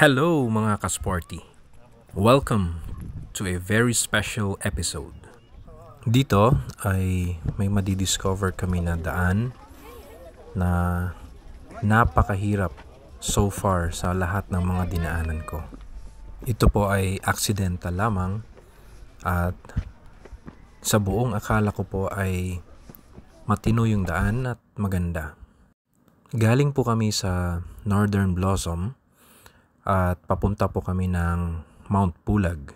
Hello mga kasporty! Welcome to a very special episode. Dito ay may madidiscover kami na daan na napakahirap so far sa lahat ng mga dinaanan ko. Ito po ay accidental lamang at sa buong akala ko po ay matino yung daan at maganda. Galing po kami sa Northern Blossom at papunta po kami ng Mount Pulag.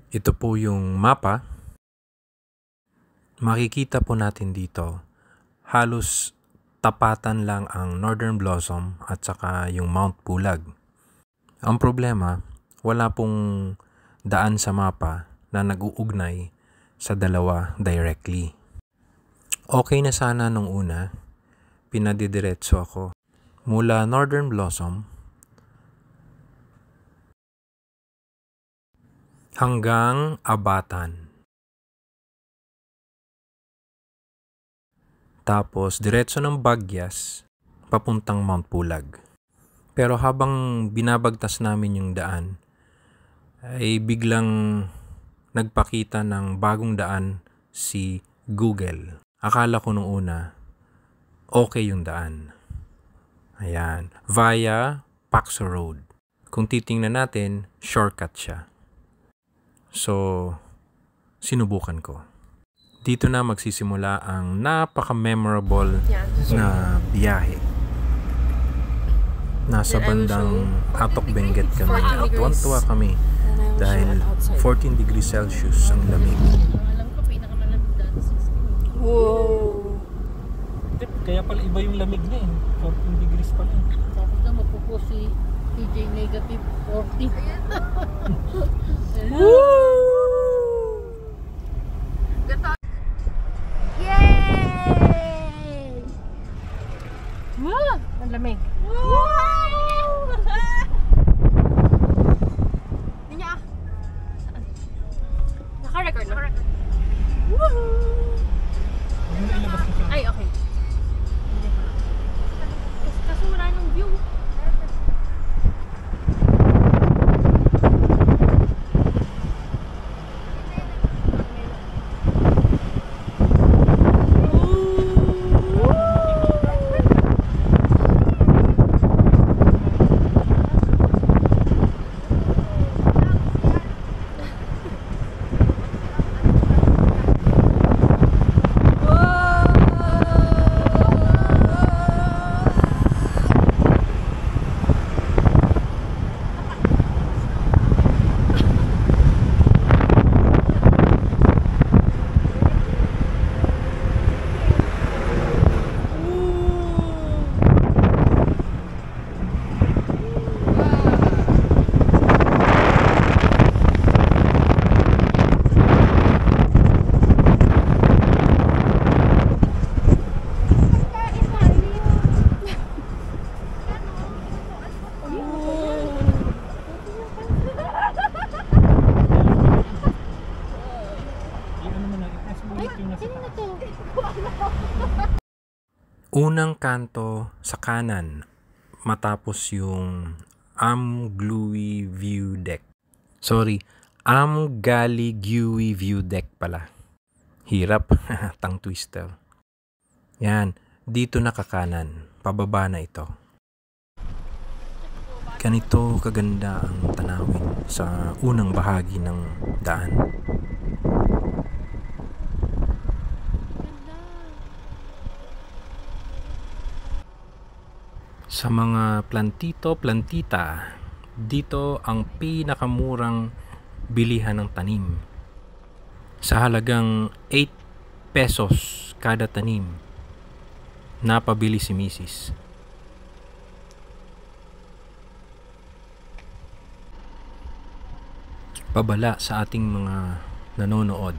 Ito po yung mapa. Makikita po natin dito, halos tapatan lang ang Northern Blossom at saka yung Mount Pulag. Ang problema, wala pong daan sa mapa na nag-uugnay sa dalawa directly. Okay na sana nung una, pinadidiretso ako mula Northern Blossom hanggang Abatan. Tapos diretso ng Bagyas papuntang Mount Pulag. Pero habang binabagtas namin yung daan, ay biglang nagpakita ng bagong daan si Google. Akala ko nung una, okay yung daan. Ayan, via Paxo Road. Kung titingnan natin, shortcut siya. So, sinubukan ko. Dito na magsisimula ang napaka-memorable na biyahe. Nasa bandang Atok Benguet kami at tuwan-tuwa kami dahil 14 degrees Celsius ang lamig. Wow! Kaya pala iba yung lamig niya eh. 14 degrees pala. Tapos na mapupo si PJ negative 40. Woo! Yay! Wow! Ang lamig. Wow! Niya. Naka-record. Woohoo! Ay, okay. Kaso wala nang view. Unang kanto sa kanan matapos yung Amglui View Deck. Amgaligui View Deck pala. Hirap, tang twister. Yan, dito na kakanan, pababa na ito. Ganito kaganda ang tanawin sa unang bahagi ng daan. Sa mga plantita, dito ang pinakamurang bilihan ng tanim. Sa halagang 8 pesos kada tanim, napabili si Mrs. Pabala sa ating mga nanonood.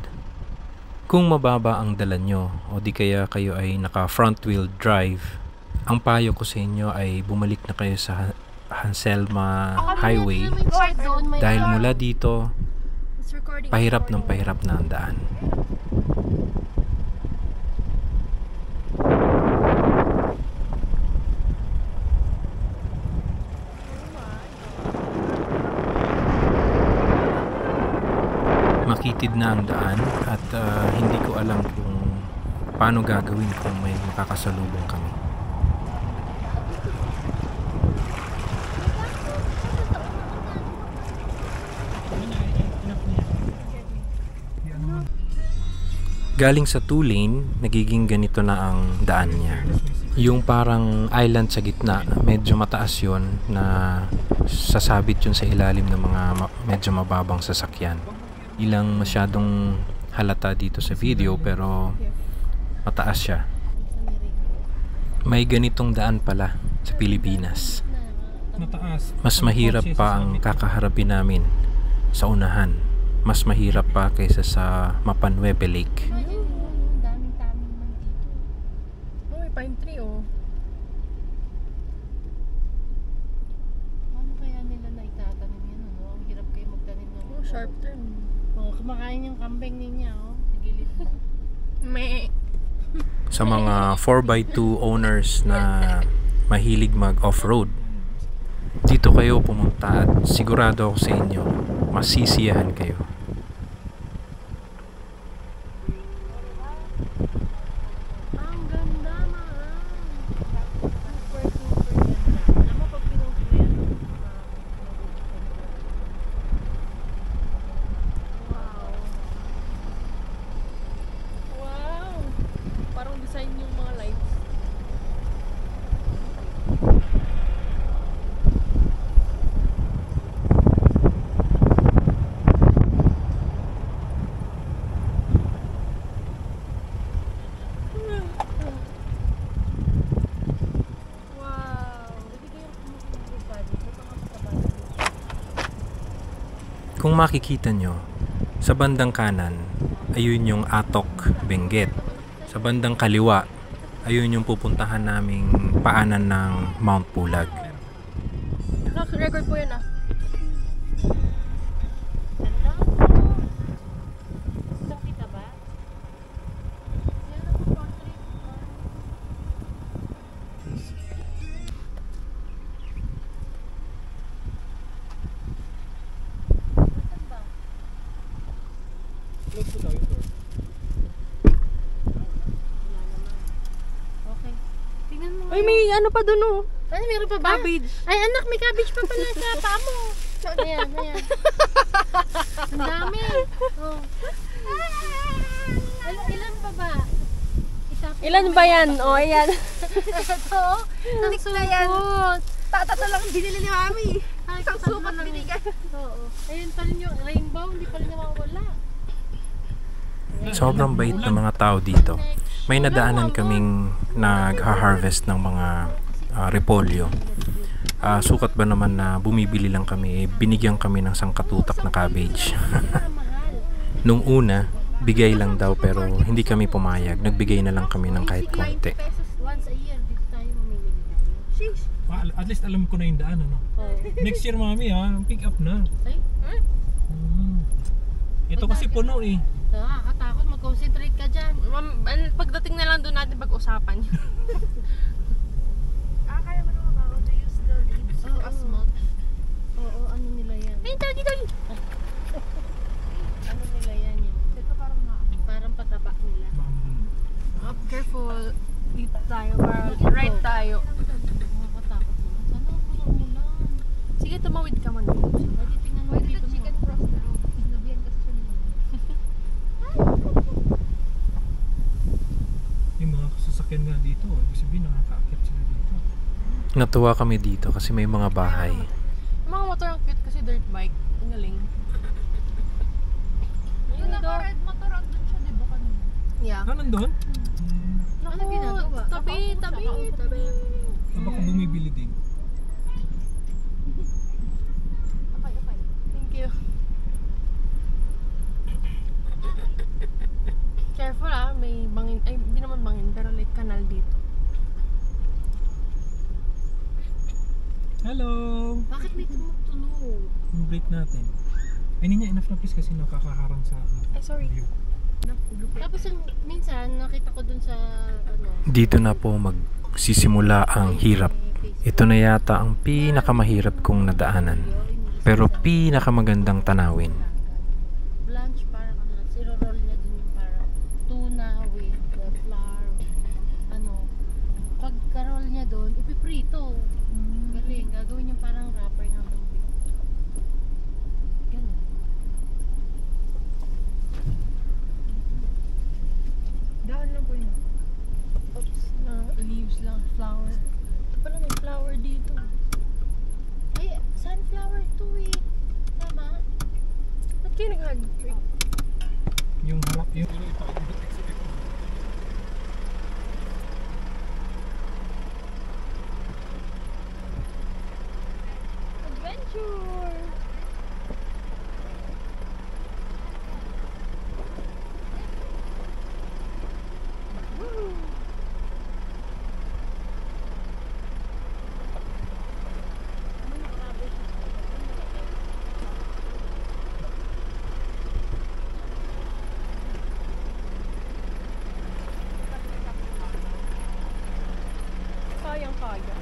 Kung mababa ang dala nyo o di kaya kayo ay naka front wheel drive, Ang payo ko sa inyo ay bumalik na kayo sa Hanselma Highway dahil mula dito pahirap na ang daan. Makitid na ang daan at hindi ko alam kung paano gagawin kung may makakasalubong kami. Galing sa 2-lane, nagiging ganito na ang daan niya. Yung parang island sa gitna, medyo mataas yun na sasabit yun sa ilalim ng mga medyo mababang sasakyan. Ilang masyadong halata dito sa video pero mataas siya. May ganitong daan pala sa Pilipinas. Mas mahirap pa ang kakaharapin namin sa unahan. Mas mahirap pa kaysa sa Mapanwebe Lake. Daming tanim man dito. May pine tree oh. Ano kaya nila na itatanim yan? Ano? Ang hirap kayo magtanim ng Sharp turn. kumakain yung kambing niya sa gilid na. May. Sa mga 4x2 owners na mahilig mag off-road, dito kayo pumunta at sigurado ako sa inyo masisiyahan kayo. Ang ganda na. Super ganda. Alam mo pag pinost mo yan, wow. Wow. Parang design yung mga lights. Kung makikita nyo, sa bandang kanan, ayun yung Atok, Benguet. Sa bandang kaliwa, ayun yung pupuntahan naming paanan ng Mount Pulag. Record po yun ah. Isang kita ba? Okay. Tingnan mo. Ay, may ano pa dun oh. Ay, meron pa ba? Cabbage. Ay, anak, may cabbage pa pala sa paa mo. Ayan, ayan. Ang dami. Oh. Ilan pa ba? Ilan ba yan? Oh, ayan. Ito. Ang sukot. Tatata lang binili ni Mami. Ay, Isang kasama sukat lang. binigay. Oo. Ayun pa rin yung rainbow. Hindi pa rin nawawala. Sobrang bait ng mga tao dito. May nadaanan kaming nag-harvest ng mga repolyo. Sukat ba naman na bumibili lang kami, binigyan kami ng sangkatutak na cabbage. Nung una, bigay lang daw pero hindi kami pumayag. Nagbigay na lang kami ng kahit konti. Once a year, dito tayo mamimili. At least alam ko na yung daan, ano? Oh. Next year, mami, ha? Pick up na. Ay, Ito kasi puno, eh. nakakatakot. Mag-concentrate ka dyan. Pagdating na lang doon natin pag-usapan. Kaya mo naman ba? To use the leaves as mulch? Oo, ano nila yan? Ay, dito. Ano nila yan yung... Ito parang pataba nila. Careful. Dito tayo. Right tayo. Nakakatakot naman. Sana puno mo lang. Sige, tumawid ka man. Pwede tingnan mo dito mo. Yung mga sasakyan nga dito, ibig sabihin nakaka-akit sila dito. Natuwa kami dito kasi may mga bahay. Yung mga motor ang cute kasi dirt bike. Ang galing. Yung naka-red motor, andun siya, di ba kanina? Yeah. Nandun? Ano ginagawa? Tabi. Baka bumibili din. Okay. Thank you. Careful ah, may bangin, ay hindi naman bangin, pero like kanal dito. Hello! Bakit may tumutunog? Yung break natin. Ay, niya, enough na please kasi nakakaharang sa Ay, sorry. view. Tapos minsan nakita ko dun sa ano. Dito na po magsisimula ang hirap. Ito na yata ang pinakamahirap kong nadaanan, pero pinakamagandang tanawin. Blanch parang ano, siro-roll niya dun yung parang tuna with the flour. Ano, pagka-roll niya dun, ipiprito. Galing, gagawin yung parang wrapper ng lumpia. Ganun. Dahon lang po yun. Oops, na leaves lang, flower. Ito pala may flower dito. Ay, sunflower to eh. Tama? Ba't kayo nag-hand tree? Yung harap, yung ito, I didn't expect. Adventure! Woo! Kayang-kaya.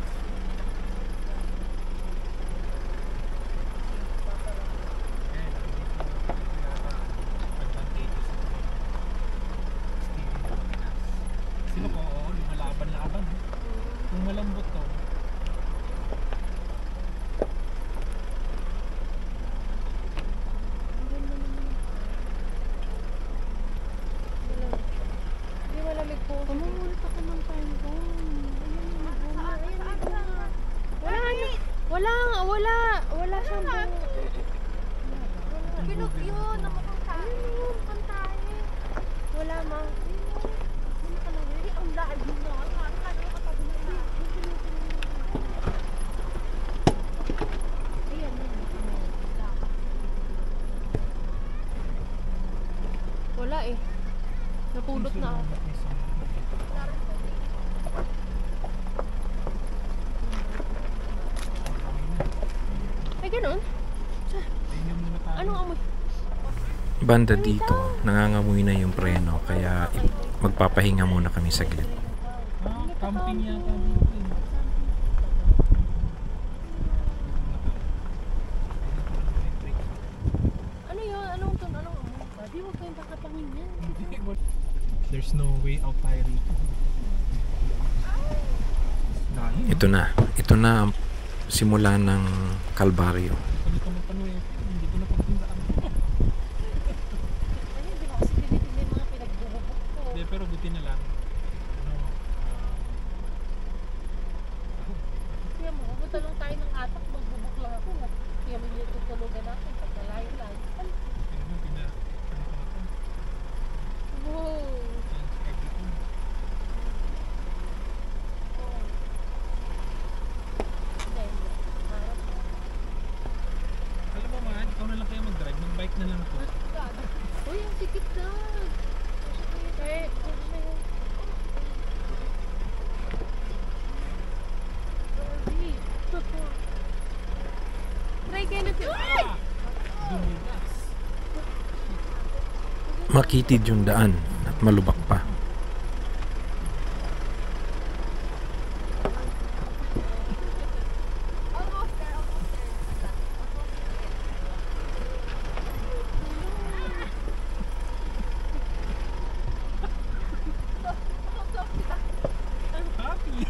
Sino ko, oo, lumalaban-laban. Kung malambot to, Hindi malamig po. Pamumulit ako ng time bomb. Wala siyang bunga. Bilog yun, namukhang tayo. Mukhang tayo. Wala, ma. Ano ka lang, really? Ang lalim na. Ano ka lang katabi na na. Ayan, Wala eh. Napulot na ako. Ay, ganun? Anong amoy? Banda dito, nangangamoy na yung preno, kaya magpapahinga muna kami saglit. camping yata dito eh. Ano yun? Anong ton? Anong amoy? Sabi, huwag kayong kakapangin yan. There's no way out tayo rito. Ito na ang simula ng kalbaryo. Kami pano eh. Hindi ko na pagtundaan. Ano, hindi mo kasi tinitignan yung mga pinagbububok ko. Hindi, pero buti na lang. Kaya mo, pumunta lang tayo ng atak, magbubok lang ako. Kaya mo yung tutulugan natin, pagkalayo-layo. Wow! Alam mo man, ikaw na lang kaya mag-drive. Mag-bike na lang ako. Uy, ang sikip ka! Eh, try kayo na siya. Dumigas. Makitid yung daan at malubak pa. Happy!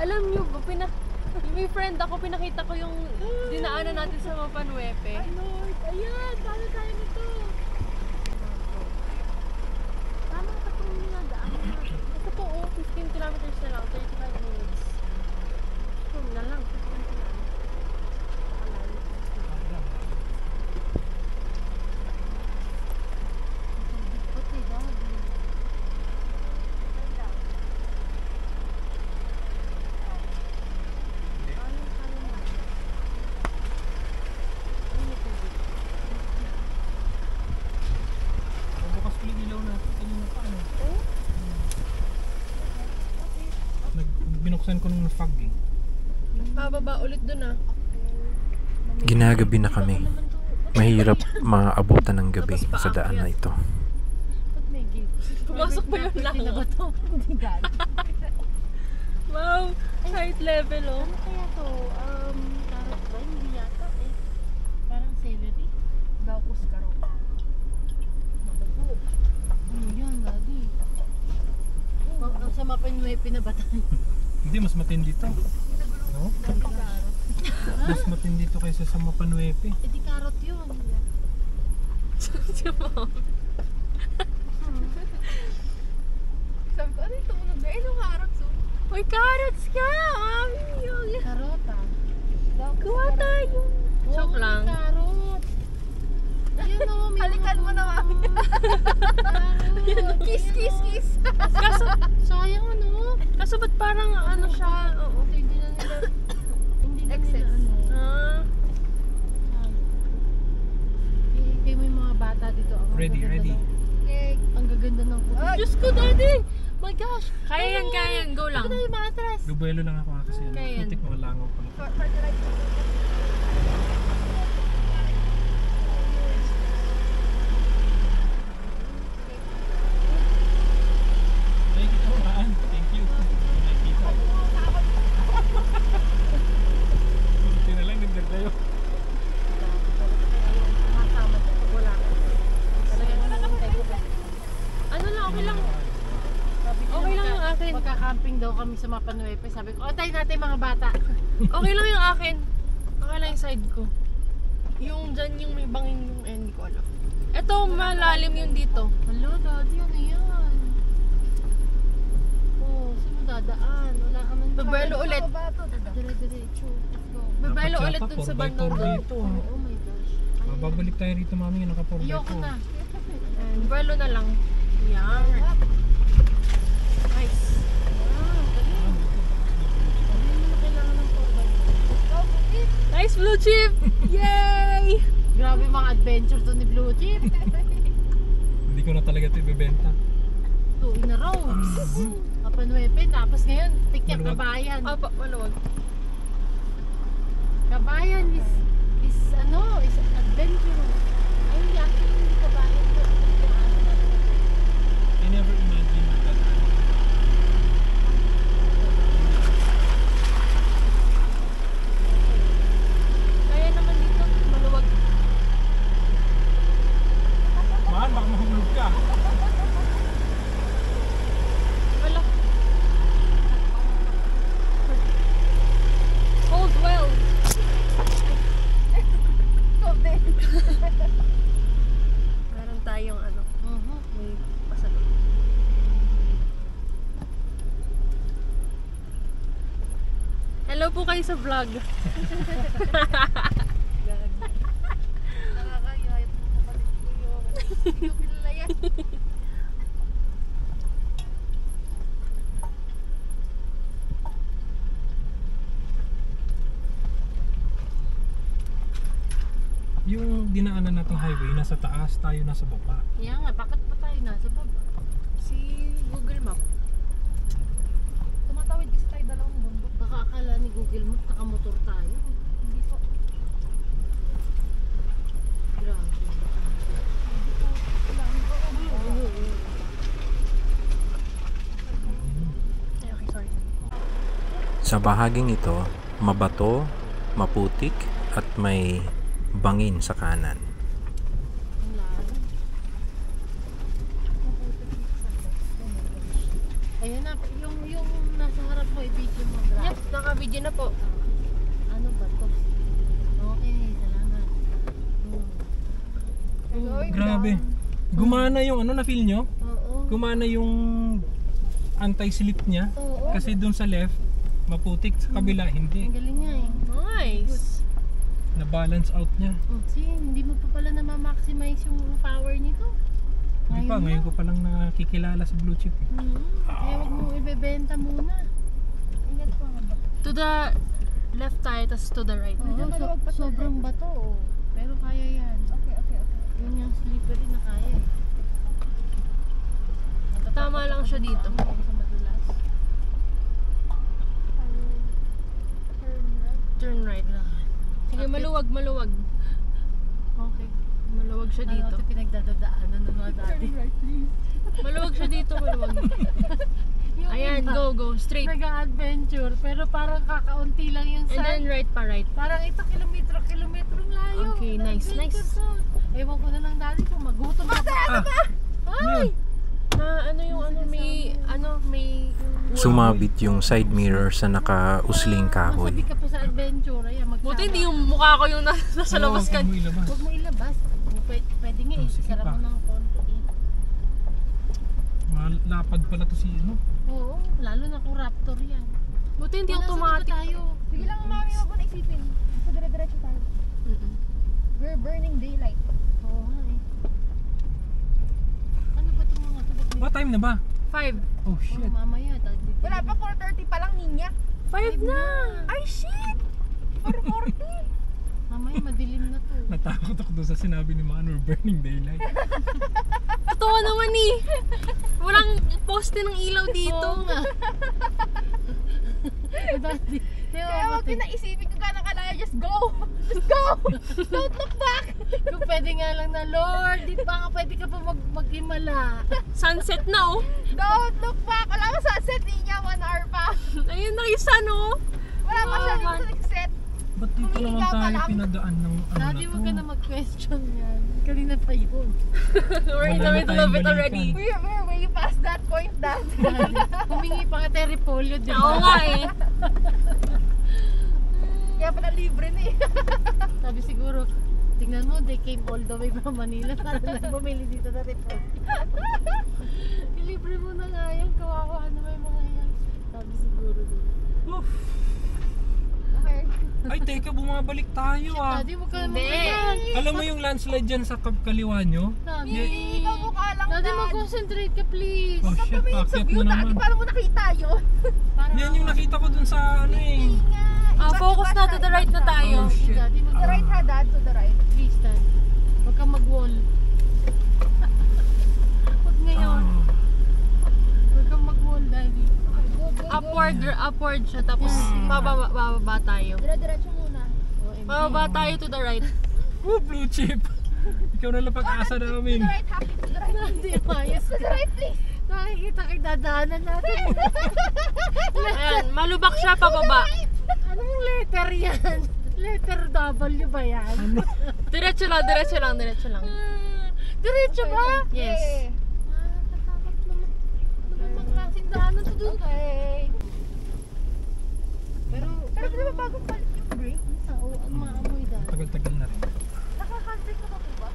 Alam nyo ba, may friend ako, pinakita ko yung dinaanan natin sa Mapanuepe. Ayan, paano tayo nito? Tama ka itong ninadaan natin. Ito po, 15 kilometers na lang, 35 minutes. Na lang. Okay, dog. binuksan ko nung fog eh. Pababa ulit dun ah. Ginagabi na kami. Mahirap maabutan ng gabi sa daan na ito. Ba't may gate? Pumasok ba yun lang? Na ba to? Hindi gano'n. Wow! Height level oh. Ano kaya to? Carrot ba? Hindi yata eh. Parang celery. Gaukus karot. Naku. Ano yan, lagi? Sa mapanway pinabatan. Hindi, mas matindi to. No? Mas matindi to kaysa sa Mapanuepe. Eh di carrot yun. Si Mom. Sabi ko, ano yung tumunog na? Ano carrots oh? Uy, carrots ka! Mami! Carrot ah. Kuha tayo! Joke lang. Carrot. Ayun o, may Halikan mo na, mami. Carrot. Kiss, kiss, kiss! Kaso, sayang ano? Kaso ba't parang ano siya? Oo. Hindi na nila, hindi na Excess. nila ano. Ah. Kayo mo yung mga bata dito. Ang Ready, gaganda ready. ng- Ang gaganda ng puti. Ay. Diyos ko, daddy! My gosh! Kaya yan, kaya yan. Go lang. Ano yung matras? Lubuelo lang ako kasi ano, Kaya yan. putik mga langaw pala. For the right. Ay, kita mo maan. Thank you. Nakikita. Buti na lang, nagdag tayo. Masama dyan pag wala ka. Talagang hinihintay ko pa. Ano lang, okay lang. Sabi ko, Okay lang yung akin. Magka-camping daw kami sa Mapanuepe. Sabi ko, tayo natin mga bata. Okay lang yung akin. Okay lang yung side ko. Yung dyan yung may bangin yung hindi ko alam. Ito, malalim yung dito. Hello, daddy, ano yan? Oh, saan mo dadaan? Wala ka man. Babelo ulit. Dire-diretso. Let's go. Babelo Dapat ulit yata, dun sa 4x4 bandang doon. dito. Oh my gosh. Ay, Babalik tayo rito mami, yung naka 4x4. ayoko na. Babelo na lang. Yan. Nice. Wow, galing. Hindi mo na kailangan ng 4x4. Nice blue chip! Yay! Grabe mga adventure to ni Blue Chip. Hindi ko na talaga ito ibebenta. 2 in a row. Mapanuepe, tapos ngayon, tikyak Maluwag. Kabayan. Apa, maluwag. Kabayan is adventure. Ay, hindi actually hindi Kabayan. I never imagined that. Kaya naman dito, maluwag. Maan, baka mahulog ka. Wala. Hold well. Meron tayong ano, may pasalok. Hello po kayo sa vlog. Nakakayayat mo kapatid ko yun. Hindi ko kilala yan. Yung dinaanan nating highway, nasa taas, tayo nasa baba. Kaya nga, bakit pa tayo nasa baba? Si Google Map. Tumatawid kasi tayo dalawang bundok. Baka akala ni Google Map nakamotor tayo. Hindi po. Grabe. Hindi po. Kailangan ko. Ay, okay, sorry. Sa bahaging ito, mabato, maputik, at may bangin sa kanan. Ang lalim. Ayan na, yung nasa harap mo, i-video mo. Grabe. Yep, naka-video na po. Ano ba to? Okay, salamat. Grabe. Gumana yung ano, na-feel nyo? Oo. Gumana yung anti-slip niya. Oo. Kasi dun sa left, maputik. Sa kabila, hindi. Ang galing nga eh. Nice. Na-balance out niya. See, hindi mo pa pala na-maximize yung power nito. Hindi pa, ngayon ko palang nakikilala sa blue chip. Kaya wag mo ibebenta muna. Ingat po nga ba? To the left tayo, tas to the right. Sobrang bato oh. Pero kaya yan. Okay. Yun yung slippery na kaya eh. Tama lang siya dito. Sa madulas. maluwag. Okay. Maluwag siya dito. Ito pinagdadadaanan ng mga dati. Maluwag siya dito, maluwag. Ayan, go. Straight. Nag-adventure, pero parang kakaunti lang yung And then right pa, right. Parang ito kilometrong layo. Okay, nice. Ewan ko na lang dati kung magutom na ba. Ay! May Sumabit yung side mirror sa nakausling kahoy. Masabi ka pa sa adventure. Ayan, buti hindi yung mukha ko yung nasa labas ka. Huwag mo ilabas. Pwede nga eh. Sige Sarap pa. mo ng konti. Malapad pala to si ano. Oo, lalo na kung raptor yan. Buti hindi Nasa automatic. dito tayo. Sige lang, mami, wag mo na isipin. Sa dire-diretso tayo. Mm-mm. We're burning daylight. Oo nga eh. Ano ba itong mga ito? Ba't may- What time na ba? 5. Oh shit. mamaya. Wala pa, 4:30 pa lang, ninya. 5 na! Ay, shit! 4:40. Mamaya madilim na to. Natakot ako doon sa sinabi ni Manor, burning daylight. Totoo naman eh. Walang poste ng ilaw dito. Oo nga. Dati. Kaya wag ko na isipin kung gano'ng kalaya. Just go! Just go! Don't look back! Kung pwede nga lang na, Lord, di ba pwede ka pa maghimala? Sunset na oh. Don't look back! Wala pa sunset, ninya. 1 hour pa. Ayun na yung sun oh. Wala pa siya, Oh, hindi pa nag-set. Ba't dito naman Humihiga pa tayo lang. pinadaan ng ano na Dati to? huwag ka na mag-question yan. Kanina pa yun. We're in the middle of it already. We're way past that point, Dad. Humingi pa nga tayo repolyo, di Oo ba? nga eh. Kaya pala libre na eh. Sabi siguro, tingnan mo, they came all the way from Manila para lang bumili dito na repolyo. Ilibre mo na nga yan, kawawa naman yung mga yan. Sabi siguro din. Oof. Okay. Ay, teka, bumabalik tayo ah. Daddy, huwag ka Hindi. naman yan. Alam mo yung landslide dyan sa kaliwa nyo? Daddy, Ikaw mukha lang, Daddy, Dad. mag-concentrate ka, please. Oh shit, Tumingin sa paakyat view, na Dad. naman. Paano mo nakita yun? Para Yan yung nakita ko dun sa ano eh. Focus na to the right na tayo. Oh shit. Daddy, To the right ha, Dad. To the right. please, Dad. Huwag kang mag-wall. Huwag ngayon. Ah. Huwag kang mag-wall, Daddy. Upward siya tapos bababa tayo. Dire-diretso muna. OMG. Bababa tayo to the right. Oh, blue chip. Ikaw na lang pag-asa To namin. the right ha. To the right. Hindi, ayos To the ka. right, please. Nakikita kay dadaanan natin. Ayan, malubak siya pababa. Anong letter yan? Letter W ba yan? Diretso lang. Diretso ba? Yes. Nakatakot naman. Ano ba mga klaseng daanan to doon? Okay. Pero Pero di ba bagong palit yung brake? Oo, ang maamoy dahil. Tagal-tagal na rin. Naka-handbrake na ba po ba?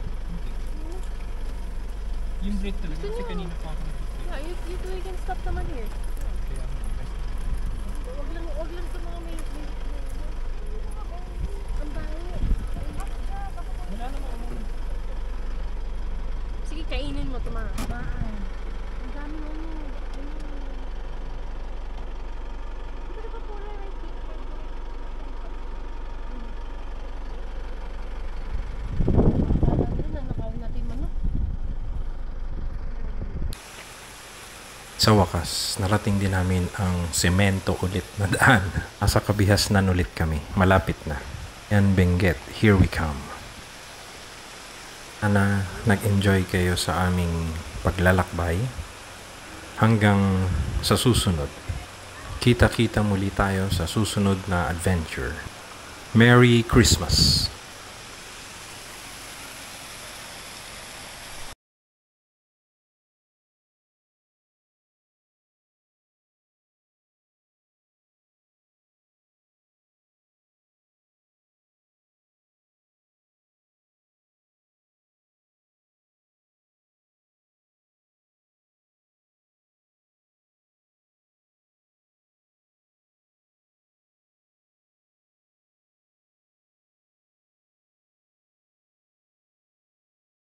Yung brake talaga kasi kanina pa ako. Yeah, you can stop naman here. Kaya Wag lang sa mga may ang baho. wala naman. Sige, kainin mo tomorrow. Baan. Ang dami ano. Sa wakas, narating din namin ang semento ulit na daan. Nasa Kabihasnan ulit kami. Malapit na. Yan Benguet, here we come. Sana nag-enjoy kayo sa aming paglalakbay. Hanggang sa susunod. Kita-kita muli tayo sa susunod na adventure. Merry Christmas!